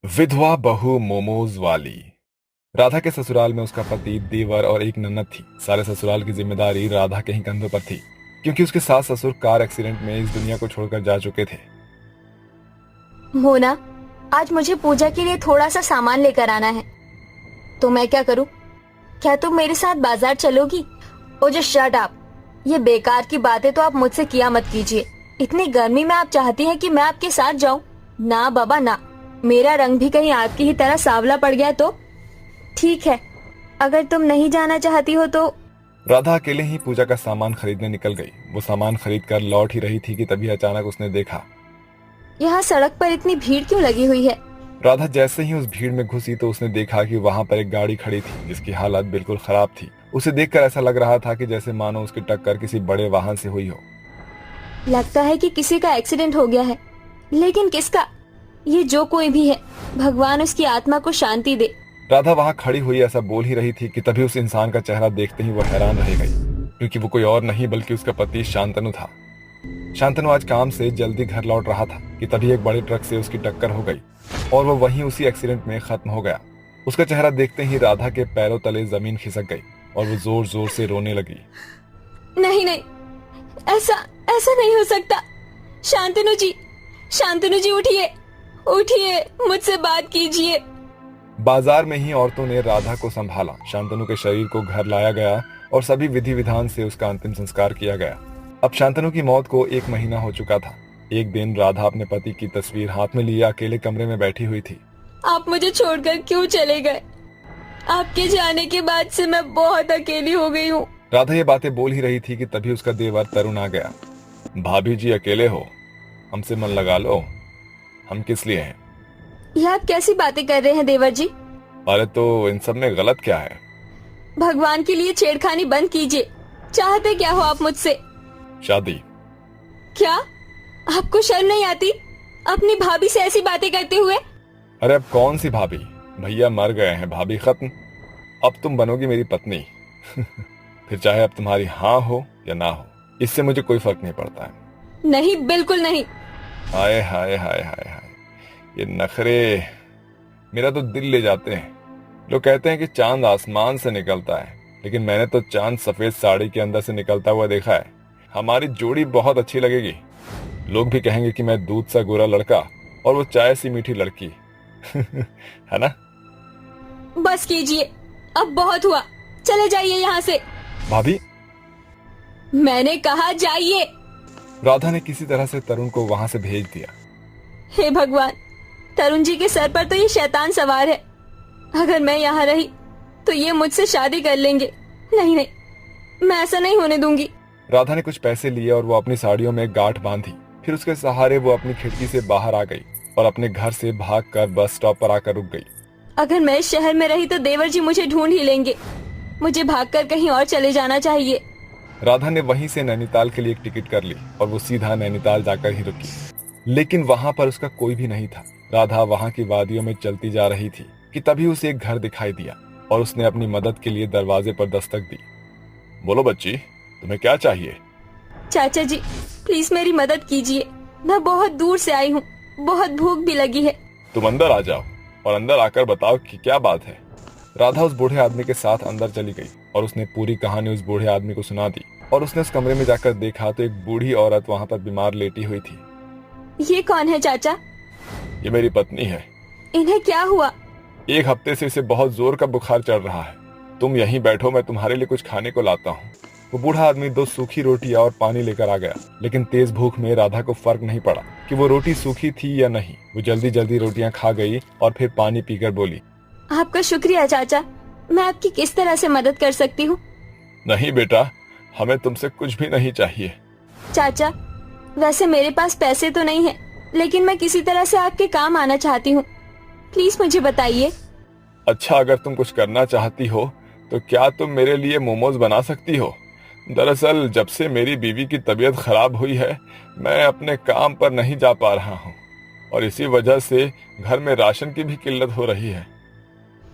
विधवा बहू मोमोज वाली। राधा के ससुराल में उसका पति, देवर और एक ननद थी। सारे ससुराल की जिम्मेदारी राधा के ही कंधों पर थी, क्योंकि उसके सास ससुर कार एक्सीडेंट में इस दुनिया को छोड़कर जा चुके थे। मोना, आज मुझे पूजा के लिए थोड़ा सा सामान लेकर आना है। तो मैं क्या करूं? क्या तुम मेरे साथ बाजार चलोगी? ओ जस्ट शट अप। ये बेकार की बातें तो आप मुझसे किया मत कीजिए। इतनी गर्मी में आप चाहती हैं कि मैं आपके साथ जाऊं? ना बाबा ना। मेरा रंग भी कहीं आपकी ही तरह सांवला पड़ गया तो ठीक है, अगर तुम नहीं जाना चाहती हो तो। राधा अकेले ही पूजा का सामान खरीदने निकल गई। वो सामान खरीद कर लौट ही रही थी कि तभी अचानक उसने देखा। यहाँ सड़क पर इतनी भीड़ क्यों लगी हुई है? राधा जैसे ही उस भीड़ में घुसी तो उसने देखा कि वहां पर एक गाड़ी खड़ी थी जिसकी हालत बिल्कुल खराब थी। उसे देखकर ऐसा लग रहा था कि जैसे मानो उसकी टक्कर किसी बड़े वाहन से हुई हो। लगता है कि किसी का एक्सीडेंट हो गया है, लेकिन किसका? ये जो कोई भी है, भगवान उसकी आत्मा को शांति दे। राधा वहां खड़ी हुई ऐसा बोल ही रही थी कि तभी उस इंसान का चेहरा देखते ही वो हैरान रह गई, क्योंकि वो कोई और नहीं बल्कि उसका पति शांतनु था। शांतनु आज काम से जल्दी घर लौट रहा था कि तभी एक बड़े ट्रक से उसकी टक्कर हो गई और वो वहीं उसी एक्सीडेंट में खत्म हो गया। उसका चेहरा देखते ही राधा के पैरों तले जमीन खिसक गई और वो जोर जोर से रोने लगी। नहीं नहीं, ऐसा ऐसा नहीं हो सकता। शांतनु जी, शांतनु जी उठिए, उठिए, मुझसे बात कीजिए। बाजार में ही औरतों ने राधा को संभाला। शांतनु के शरीर को घर लाया गया और सभी विधि विधान से उसका अंतिम संस्कार किया गया। अब शांतनु की मौत को 1 महीना हो चुका था। एक दिन राधा अपने पति की तस्वीर हाथ में लिए अकेले कमरे में बैठी हुई थी। आप मुझे छोड़कर क्यों चले गए? आपके जाने के बाद से मैं बहुत अकेली हो गई हूँ। राधा ये बातें बोल ही रही थी कि तभी उसका देवर तरुण आ गया। भाभी जी अकेले हो, हमसे मन लगा लो, हम किस लिए हैं? ये आप कैसी बातें कर रहे हैं देवर जी? अरे तो इन सब में गलत क्या है? भगवान के लिए छेड़खानी बंद कीजिए। चाहते क्या हो आप मुझसे? शादी। क्या आपको शर्म नहीं आती अपनी भाभी से ऐसी बातें करते हुए? अरे अब कौन सी भाभी? भैया मर गए हैं, भाभी खत्म। अब तुम बनोगी मेरी पत्नी। फिर चाहे अब तुम्हारी हाँ हो या ना हो, इससे मुझे कोई फर्क नहीं पड़ता है। नहीं, बिल्कुल नहीं। हाय हाय हाय हाय हाय, ये नखरे मेरा तो दिल ले जाते हैं। लोग कहते हैं कि चांद आसमान से निकलता है, लेकिन मैंने तो चांद सफेद साड़ी के अंदर से निकलता हुआ देखा है। हमारी जोड़ी बहुत अच्छी लगेगी। लोग भी कहेंगे कि मैं दूध सा गोरा लड़का और वो चाय सी मीठी लड़की। है ना? बस कीजिए, अब बहुत हुआ। चले जाइए यहाँ से। भाभी, मैंने कहा जाइए। राधा ने किसी तरह से तरुण को वहां से भेज दिया। हे भगवान, तरुण जी के सर पर तो ये शैतान सवार है। अगर मैं यहाँ रही तो ये मुझसे शादी कर लेंगे। नहीं नहीं, मैं ऐसा नहीं होने दूंगी। राधा ने कुछ पैसे लिए और वो अपनी साड़ियों में गांठ बांधी। फिर उसके सहारे वो अपनी खिड़की से बाहर आ गई और अपने घर से भागकर बस स्टॉप पर आकर रुक गई। अगर मैं इस शहर में रही तो देवर जी मुझे ढूंढ ही लेंगे। मुझे भागकर कहीं और चले जाना चाहिए। राधा ने वहीं से नैनीताल के लिए एक टिकट कर ली और वो सीधा नैनीताल जाकर ही रुकी। लेकिन वहां पर उसका कोई भी नहीं था। राधा वहां की वादियों में चलती जा रही थी कि तभी उसे एक घर दिखाई दिया और उसने अपनी मदद के लिए दरवाजे पर दस्तक दी। बोलो बच्ची, तुम्हें क्या चाहिए? चाचा जी, प्लीज मेरी मदद कीजिए। मैं बहुत दूर से आई हूँ, बहुत भूख भी लगी है। तुम अंदर आ जाओ और अंदर आकर बताओ कि क्या बात है। राधा उस बूढ़े आदमी के साथ अंदर चली गई और उसने पूरी कहानी उस बूढ़े आदमी को सुना दी। और उसने उस कमरे में जाकर देखा तो एक बूढ़ी औरत वहां पर बीमार लेटी हुई थी। ये कौन है चाचा? ये मेरी पत्नी है। इन्हें क्या हुआ? 1 हफ्ते से इसे बहुत जोर का बुखार चढ़ रहा है। तुम यहीं बैठो, मैं तुम्हारे लिए कुछ खाने को लाता हूँ। वो बूढ़ा आदमी 2 सूखी रोटियां और पानी लेकर आ गया, लेकिन तेज भूख में राधा को फर्क नहीं पड़ा कि वो रोटी सूखी थी या नहीं। वो जल्दी जल्दी रोटियां खा गई और फिर पानी पीकर बोली, आपका शुक्रिया चाचा। मैं आपकी किस तरह से मदद कर सकती हूँ? नहीं बेटा, हमें तुमसे कुछ भी नहीं चाहिए। चाचा, वैसे मेरे पास पैसे तो नहीं है, लेकिन मैं किसी तरह से आपके काम आना चाहती हूँ। प्लीज मुझे बताइए। अच्छा, अगर तुम कुछ करना चाहती हो तो क्या तुम मेरे लिए मोमोज बना सकती हो? दरअसल जब से मेरी बीवी की तबीयत खराब हुई है, मैं अपने काम पर नहीं जा पा रहा हूँ और इसी वजह से घर में राशन की भी किल्लत हो रही है।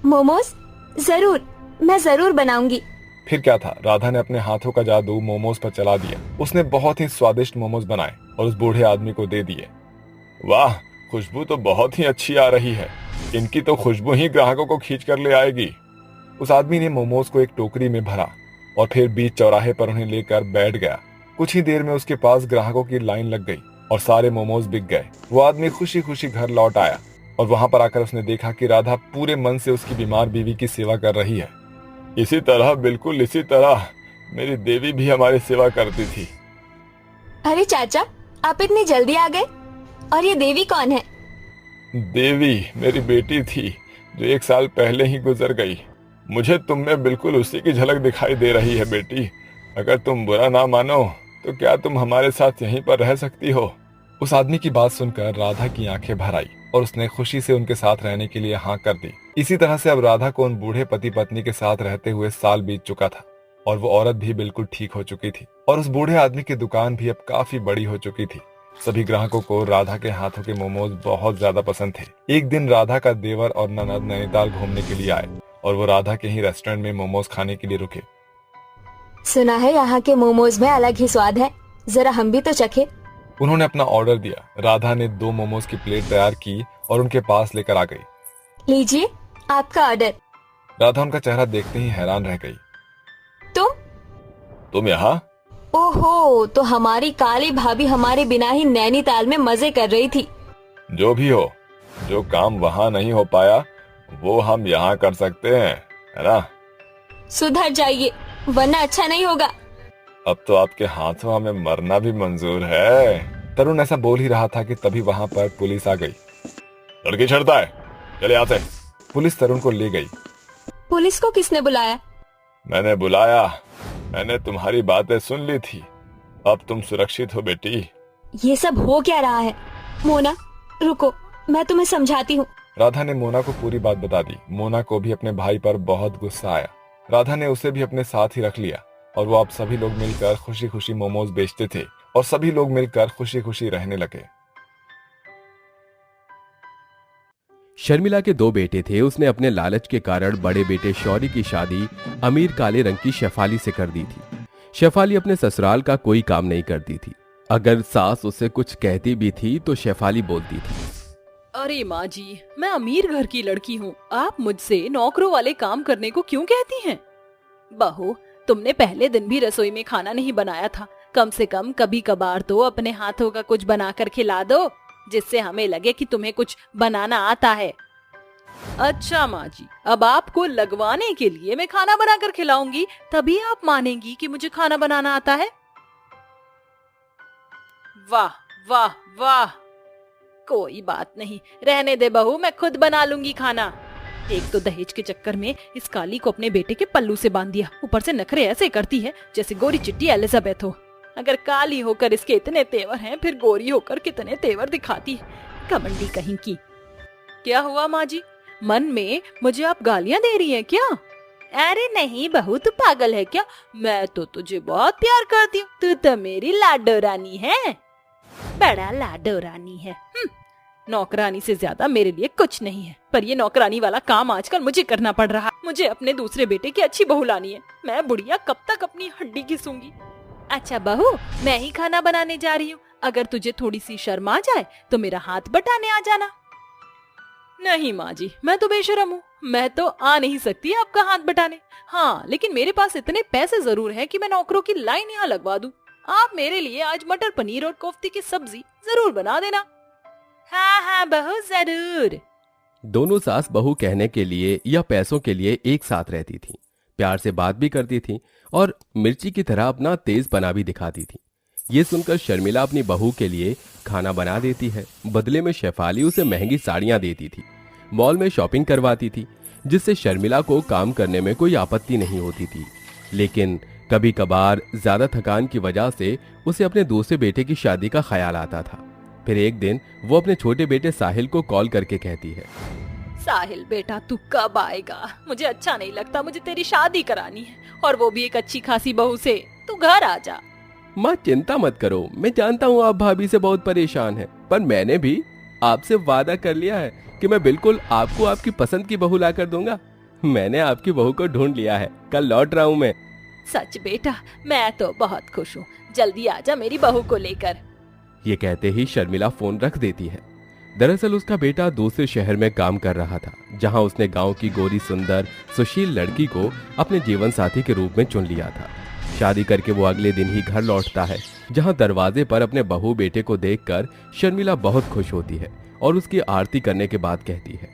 मोमोज? जरूर, मैं जरूर बनाऊंगी। फिर क्या था, राधा ने अपने हाथों का जादू मोमोज पर चला दिया। उसने बहुत ही स्वादिष्ट मोमोज बनाए और उस बूढ़े आदमी को दे दिए। वाह, खुशबू तो बहुत ही अच्छी आ रही है। इनकी तो खुशबू ही ग्राहकों को खींच कर ले आएगी। उस आदमी ने मोमोज को एक टोकरी में भरा और फिर बीच चौराहे पर उन्हें लेकर बैठ गया। कुछ ही देर में उसके पास ग्राहकों की लाइन लग गई और सारे मोमोज बिक गए। वो आदमी खुशी खुशी घर लौट आया और वहां पर आकर उसने देखा कि राधा पूरे मन से उसकी बीमार बीवी की सेवा कर रही है। इसी तरह, बिल्कुल इसी तरह मेरी देवी भी हमारी सेवा करती थी। अरे चाचा, आप इतनी जल्दी आ गए। और ये देवी कौन है? देवी मेरी बेटी थी जो 1 साल पहले ही गुजर गई। मुझे तुम में बिल्कुल उसी की झलक दिखाई दे रही है बेटी। अगर तुम बुरा ना मानो तो क्या तुम हमारे साथ यहीं पर रह सकती हो? उस आदमी की बात सुनकर राधा की आंखें भर आई और उसने खुशी से उनके साथ रहने के लिए हाँ कर दी। इसी तरह से अब राधा को उन बूढ़े पति पत्नी के साथ रहते हुए साल बीत चुका था और वो औरत भी बिल्कुल ठीक हो चुकी थी और उस बूढ़े आदमी की दुकान भी अब काफी बड़ी हो चुकी थी। सभी ग्राहकों को राधा के हाथों के मोमोज बहुत ज्यादा पसंद थे। एक दिन राधा का देवर और ननद नैनीताल घूमने के लिए आए और वो राधा के ही रेस्टोरेंट में मोमोज खाने के लिए रुके। सुना है यहाँ के मोमोज में अलग ही स्वाद है, जरा हम भी तो चखे। उन्होंने अपना ऑर्डर दिया। राधा ने 2 मोमोज की प्लेट तैयार की और उनके पास लेकर आ गई। लीजिए आपका ऑर्डर। राधा उनका चेहरा देखते ही हैरान रह गई। तुम यहाँ? ओहो, तो हमारी काली भाभी हमारे बिना ही नैनीताल में मजे कर रही थी। जो भी हो, जो काम वहाँ नहीं हो पाया वो हम यहाँ कर सकते हैं, है ना? सुधर जाइए वरना अच्छा नहीं होगा। अब तो आपके हाथों हमें मरना भी मंजूर है। तरुण ऐसा बोल ही रहा था कि तभी वहां पर पुलिस आ गई। लड़की छड़ता है, चले यहाँ से। पुलिस तरुण को ले गई। पुलिस को किसने बुलाया? मैंने बुलाया। मैंने तुम्हारी बातें सुन ली थी। अब तुम सुरक्षित हो बेटी। ये सब हो क्या रहा है? मोना रुको, मैं तुम्हें समझाती हूँ। राधा ने मोना को पूरी बात बता दी। मोना को भी अपने भाई पर बहुत गुस्सा आया। राधा ने उसे भी अपने साथ ही रख लिया और वो अब सभी लोग मिलकर खुशी खुशी मोमोज बेचते थे और सभी लोग मिलकर खुशी खुशी रहने लगे। शर्मिला के 2 बेटे थे। उसने अपने लालच के कारण बड़े बेटे शौर्य की शादी अमीर काले रंग की शेफाली से कर दी थी। शेफाली अपने ससुराल का कोई काम नहीं करती थी। अगर सास उसे कुछ कहती भी थी तो शेफाली बोलती थी, अरे माँ जी, मैं अमीर घर की लड़की हूँ, आप मुझसे नौकरों वाले काम करने को क्यों कहती हैं? बहू, तुमने पहले दिन भी रसोई में खाना नहीं बनाया था। कम से कम कभी कभार तो अपने हाथों का कुछ बनाकर खिला दो, जिससे हमें लगे कि तुम्हें कुछ बनाना आता है। अच्छा माँ जी, अब आपको लगवाने के लिए मैं खाना बनाकर खिलाऊंगी, तभी आप मानेंगी कि मुझे खाना बनाना आता है। वाह वाह वाह, कोई बात नहीं, रहने दे बहू, मैं खुद बना लूंगी खाना। एक तो दहेज के चक्कर में इस काली को अपने बेटे के पल्लू से बांध दिया, ऊपर से नखरे ऐसे करती है जैसे गोरी चिट्टी एलिजाबेथ हो। अगर काली होकर इसके इतने तेवर हैं, फिर गोरी होकर कितने तेवर दिखाती है, घमंडी कहीं की। क्या हुआ माँ जी, मन में मुझे आप गालियां दे रही हैं क्या? अरे नहीं बहू, तू पागल है क्या? मैं तो तुझे बहुत प्यार करती हूँ, तू तो मेरी लाडो रानी है, बड़ा लाडो रानी है। नौकरानी से ज्यादा मेरे लिए कुछ नहीं है, पर ये नौकरानी वाला काम आजकल मुझे करना पड़ रहा है। मुझे अपने दूसरे बेटे की अच्छी बहू लानी है। मैं बुढ़िया कब तक अपनी हड्डी घिसूंगी। अच्छा बहू, मैं ही खाना बनाने जा रही हूँ, अगर तुझे थोड़ी सी शर्म आ जाए तो मेरा हाथ बटाने आ जाना। नहीं माँ जी, मैं तो बेशरम हूँ, मैं तो आ नहीं सकती आपका हाथ बटाने। हाँ, लेकिन मेरे पास इतने पैसे जरूर हैं कि मैं नौकरों की लाइन यहाँ लगवा दूँ। आप मेरे लिए आज मटर पनीर और कोफ्ते की सब्जी जरूर बना देना। हाँ हाँ बहू, जरूर। दोनों सास बहू कहने के लिए या पैसों के लिए एक साथ रहती थीं, प्यार से बात भी करती थीं और मिर्ची की तरह अपना तेजपना भी दिखाती थीं। ये सुनकर शर्मिला अपनी बहू के लिए खाना बना देती है। बदले में शेफाली उसे महंगी साड़ियां देती थी, मॉल में शॉपिंग करवाती थी, जिससे शर्मिला को काम करने में कोई आपत्ति नहीं होती थी। लेकिन कभी कभार ज्यादा थकान की वजह से उसे अपने दूसरे बेटे की शादी का ख्याल आता था। फिर एक दिन वो अपने छोटे बेटे साहिल को कॉल करके कहती है, साहिल बेटा, तू कब आएगा? मुझे अच्छा नहीं लगता, मुझे तेरी शादी करानी है, और वो भी एक अच्छी खासी बहू से। तू घर आ जा। माँ चिंता मत करो, मैं जानता हूँ आप भाभी से बहुत परेशान हैं, पर मैंने भी आपसे वादा कर लिया है कि मैं बिल्कुल आपको आपकी पसंद की बहू ला कर दूंगा। मैंने आपकी बहू को ढूंढ लिया है, कल लौट रहा हूँ मैं। सच बेटा, मैं तो बहुत खुश हूँ, जल्दी आजा मेरी बहू को लेकर। ये कहते ही शर्मिला फोन रख देती है। दरअसल उसका बेटा दूसरे शहर में काम कर रहा था, जहां उसने गांव की गोरी सुंदर सुशील लड़की को अपने जीवन साथी के रूप में चुन लिया था। शादी करके वो अगले दिन ही घर लौटता है, जहां दरवाजे पर अपने बहू बेटे को देखकर शर्मिला बहुत खुश होती है और उसकी आरती करने के बाद कहती है,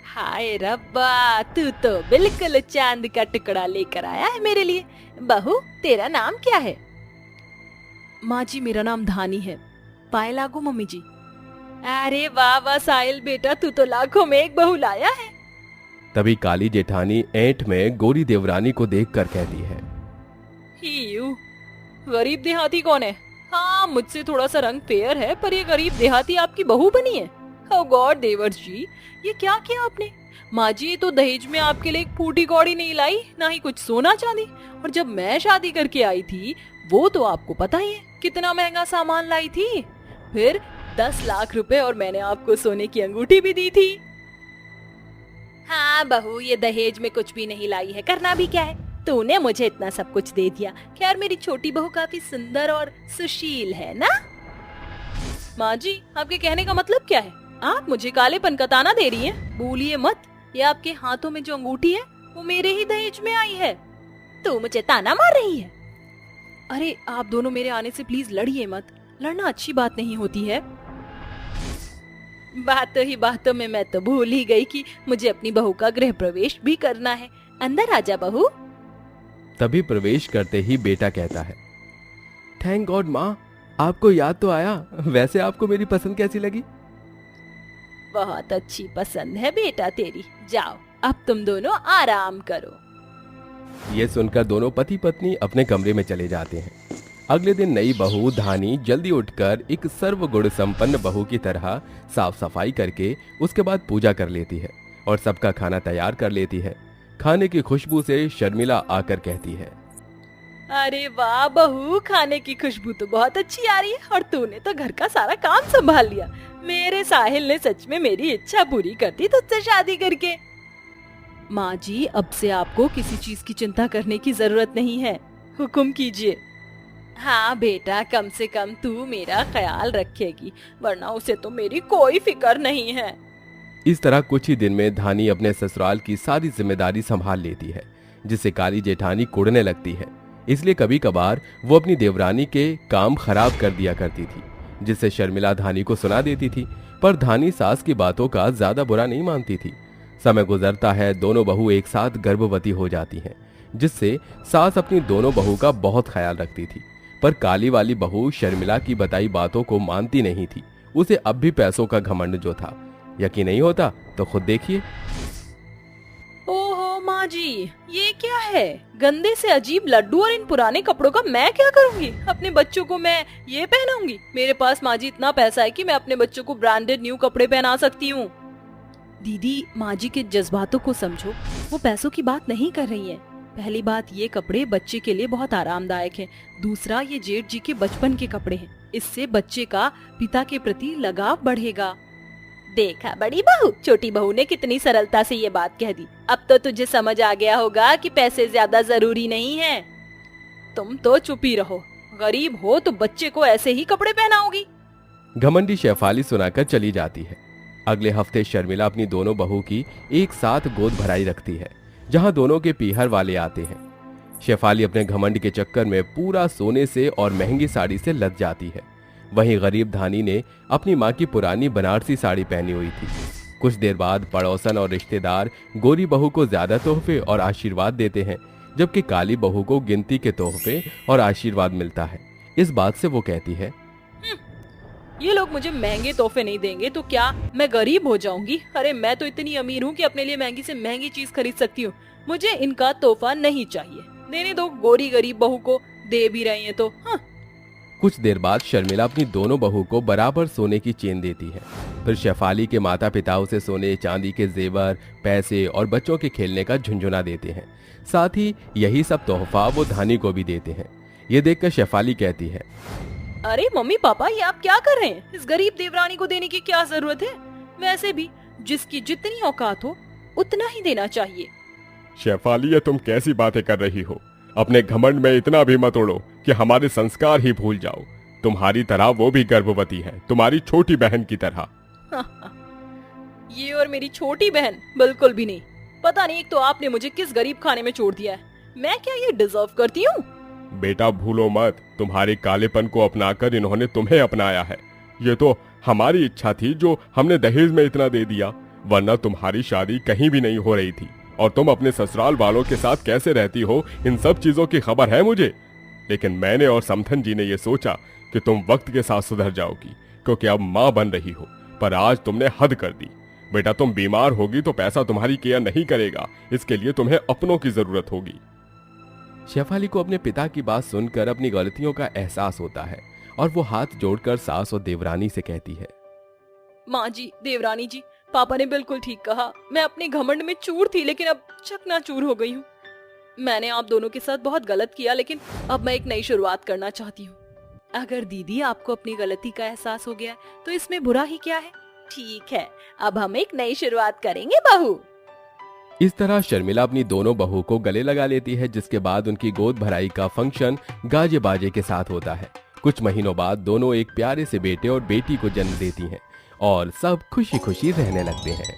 हाय रब्बा, तू तो बिल्कुल चांद का टुकड़ा लेकर आया है मेरे लिए। बहू, तेरा नाम क्या है? माँ जी, मेरा नाम धानी है। पाए लागू मम्मी जी। अरे वाह वाह साहिल बेटा, तू तो लाखों में एक बहू लाया है। तभी काली जेठानी ऐंठ में गोरी देवरानी को देखकर कहती है, ही गरीब देहाती कौन है? हाँ, मुझसे थोड़ा सा रंग फेयर है, पर ये गरीब देहाती आपकी बहू बनी है। ओ गॉड देवर जी, ये क्या किया आपने? माँ जी, तो दहेज में आपके लिए एक फूटी कौड़ी नहीं लाई, ना ही कुछ सोना चांदी। और जब मैं शादी करके आई थी, वो तो आपको पता ही है कितना महंगा सामान लाई थी। फिर 10 लाख रुपए, और मैंने आपको सोने की अंगूठी भी दी थी। हाँ बहू, ये दहेज में कुछ भी नहीं लाई है, करना भी क्या है? तूने मुझे इतना सब कुछ दे दिया। खैर, मेरी छोटी बहू काफी सुंदर और सुशील है ना? माँ जी, आपके कहने का मतलब क्या है? आप मुझे कालेपन का ताना दे रही हैं? भूलिए मत, ये आपके हाथों में जो अंगूठी है वो मेरे ही दहेज में आई है। तू मुझे ताना मार रही है? अरे आप दोनों मेरे आने से प्लीज लड़िए मत, लड़ना अच्छी बात नहीं होती है। बातों ही बातों में मैं तो भूल ही गई कि मुझे अपनी बहू का गृह प्रवेश भी करना है। अंदर आजा बहू। तभी प्रवेश करते ही बेटा कहता है, थैंक गॉड माँ, आपको याद तो आया। वैसे आपको मेरी पसंद कैसी लगी? बहुत अच्छी पसंद है बेटा तेरी। जाओ, अब तुम दोनों आराम करो। ये सुनकर दोनों पति पत्नी अपने कमरे में चले जाते हैं। अगले दिन नई बहू धानी जल्दी उठकर एक सर्वगुण संपन्न बहू की तरह साफ सफाई करके उसके बाद पूजा कर लेती है और सबका खाना तैयार कर लेती है। खाने की खुशबू से शर्मिला आकर कहती है, अरे वाह बहू, खाने की खुशबू तो बहुत अच्छी आ रही है, और तूने तो घर का सारा काम संभाल लिया। मेरे साहिल ने सच में मेरी इच्छा पूरी कर दी तुझसे शादी करके। माँ जी, अब से आपको किसी चीज की चिंता करने की जरूरत नहीं है, हुक्म कीजिए। हाँ बेटा, कम से कम तू मेरा ख्याल रखेगी, वरना उसे तो मेरी कोई फिक्र नहीं है। इस तरह कुछ ही दिन में धानी अपने ससुराल की सारी जिम्मेदारी संभाल लेती है, जिससे काली जेठानी कुड़ने लगती है। इसलिए कभी कभार वो अपनी देवरानी के काम खराब कर दिया करती थी, जिससे शर्मिला धानी को सुना देती थी। पर धानी सास की बातों का ज्यादा बुरा नहीं मानती थी। समय गुजरता है, दोनों बहू एक साथ गर्भवती हो जाती हैं, जिससे सास अपनी दोनों बहू का बहुत ख्याल रखती थी। पर काली वाली बहू शर्मिला की बताई बातों को मानती नहीं थी। उसे अब भी पैसों का घमंड जो था। यकीन नहीं होता तो खुद देखिए। ओहो माँ जी, ये क्या है? गंदे से अजीब लड्डू, और इन पुराने कपड़ों का मैं क्या करूंगी? अपने बच्चों को मैं ये पहनाऊंगी? मेरे पास माँ जी इतना पैसा है कि मैं अपने बच्चों को ब्रांडेड न्यू कपड़े पहना सकती हूँ। दीदी, माँ जी के जज्बातों को समझो, वो पैसों की बात नहीं कर रही है। पहली बात, ये कपड़े बच्चे के लिए बहुत आरामदायक हैं। दूसरा, ये जेठ जी के बचपन के कपड़े हैं, इससे बच्चे का पिता के प्रति लगाव बढ़ेगा। देखा बड़ी बहू, छोटी बहू ने कितनी सरलता से ये बात कह दी। अब तो तुझे समझ आ गया होगा कि पैसे ज्यादा जरूरी नहीं हैं। तुम तो चुप ही रहो, गरीब हो तो बच्चे को ऐसे ही कपड़े पहनाओगी। घमंडी शेफाली सुनाकर चली जाती है। अगले हफ्ते शर्मिला अपनी दोनों बहू की एक साथ गोद भराई रखती है, जहां दोनों के पीहर वाले आते हैं। शेफाली अपने घमंड के चक्कर में पूरा सोने से और महंगी साड़ी से लद जाती है। वहीं गरीब धानी ने अपनी माँ की पुरानी बनारसी साड़ी पहनी हुई थी। कुछ देर बाद पड़ोसन और रिश्तेदार गोरी बहू को ज्यादा तोहफे और आशीर्वाद देते हैं, जबकि काली बहू को गिनती के तोहफे और आशीर्वाद मिलता है। इस बात से वो कहती है, ये लोग मुझे महंगे तोहफे नहीं देंगे तो क्या मैं गरीब हो जाऊंगी? अरे मैं तो इतनी अमीर हूँ कि अपने लिए महंगी से महंगी चीज खरीद सकती हूँ। मुझे इनका तोहफा नहीं चाहिए। देने दो, गोरी गरीब बहू को दे भी रही है तो। हाँ। कुछ देर बाद शर्मिला अपनी दोनों बहू को बराबर सोने की चेन देती है। फिर शेफाली के माता पिता उसे सोने चांदी के जेवर, पैसे और बच्चों के खेलने का झुंझुना देते हैं। साथ ही यही सब तोहफा वो धानी को भी देते हैं। ये देखकर शेफाली कहती है, अरे मम्मी पापा, ये आप क्या कर रहे हैं? इस गरीब देवरानी को देने की क्या जरूरत है? वैसे भी जिसकी जितनी औकात हो उतना ही देना चाहिए। शेफाली, ये तुम कैसी बातें कर रही हो? अपने घमंड में इतना भी मत उड़ो कि हमारे संस्कार ही भूल जाओ। तुम्हारी तरह वो भी गर्भवती है, तुम्हारी छोटी बहन की तरह। ये और मेरी छोटी बहन बिल्कुल भी नहीं। पता नहीं, एक तो आपने मुझे किस गरीब खाने में छोड़ दिया है। मैं क्या ये डिजर्व करती हूँ? बेटा भूलो मत, तुम्हारे कालेपन को अपनाकर इन्होंने तुम्हें अपनाया है। ये तो हमारी इच्छा थी जो हमने दहेज में इतना दे दिया, वरना तुम्हारी शादी कहीं भी नहीं हो रही थी। और तुम अपने ससुराल वालों के साथ कैसे रहती हो, इन सब चीजों की खबर है मुझे। लेकिन मैंने और समथन जी ने ये सोचा कि तुम वक्त के साथ सुधर जाओगी, क्योंकि अब माँ बन रही हो। पर आज तुमने हद कर दी। बेटा तुम बीमार होगी तो पैसा तुम्हारी केयर नहीं करेगा, इसके लिए तुम्हें अपनों की जरूरत होगी। शेफाली को अपने पिता की बात सुनकर अपनी गलतियों का एहसास होता है और वो हाथ जोड़कर सास और देवरानी से कहती है, माँ जी, देवरानी जी, पापा ने बिल्कुल ठीक कहा। मैं अपने घमंड में चूर थी, लेकिन अब चकनाचूर हो गई हूँ। मैंने आप दोनों के साथ बहुत गलत किया, लेकिन अब मैं एक नई शुरुआत करना चाहती हूँ। अगर दीदी आपको अपनी गलती का एहसास हो गया तो इसमें बुरा ही क्या है? ठीक है, अब हम एक नई शुरुआत करेंगे बहू। इस तरह शर्मिला अपनी दोनों बहू को गले लगा लेती है, जिसके बाद उनकी गोद भराई का फंक्शन गाजे बाजे के साथ होता है। कुछ महीनों बाद दोनों एक प्यारे से बेटे और बेटी को जन्म देती हैं और सब खुशी खुशी रहने लगते हैं।